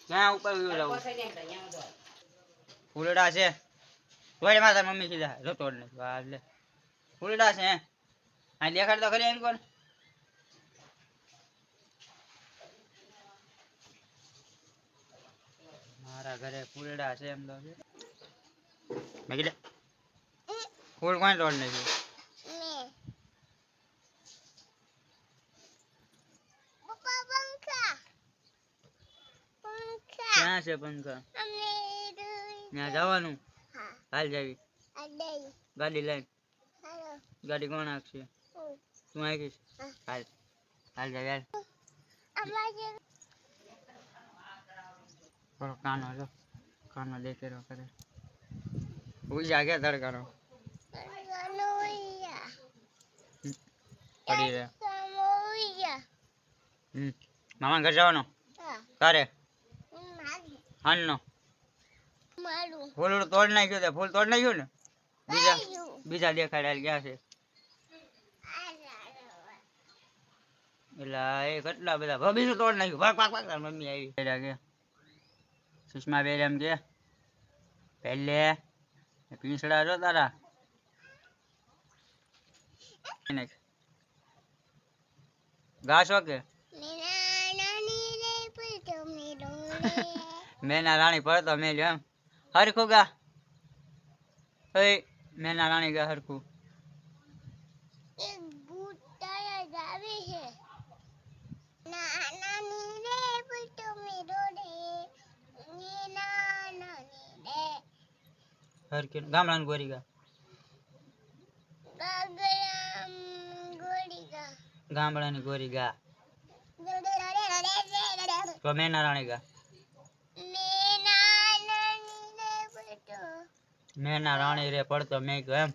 ક્યાં ઉપર લાવું ફૂલડા છે તોય માતા મમ્મી કીધા જો તોડ ને વાહ લે ફૂલડા છે આ દેખાડ તો ખરી એમ કોણ મારા ઘરે ફૂલડા છે એમ તો મેં કીધે ફૂલ કોણ તોડ નાખ્યું ક્યાં છે પંખા ત્યાં જવાનું હાલ જાવી ગાડી લઈને ગાડી કોણ આપશે તું આવીશ હાલ હાલ જાવી હાલ કાનો જો કાનો દેખેરો કરે ઉજા ગયા ધડકાનો પડી રહે મામા ઘર જવાનો તારે હાનનો ફૂલ તોડ નાખ્યું તે ફૂલ તોડ નાખ્યું ને બીજા દેખાડ્યા ક્યાં છે એટલે એ કેટલા બધા બીજું તોડ નાખ્યું ભાગ ભાગ ભાગ મમ્મી આવી કે સુષ્મા બેન એમ કે પહેલે પીંછડા જો તારા ગાશો કે મેના રાણી પડતો મેલ્યો એમ હરખું ગા મેના રાણી ગા હરખું ગામડા ગોરી ગા ગામડાની ગોરી ગા તો મેના રાણી ગા મેના રાણી રે પડતો મેં કહ્યું એમ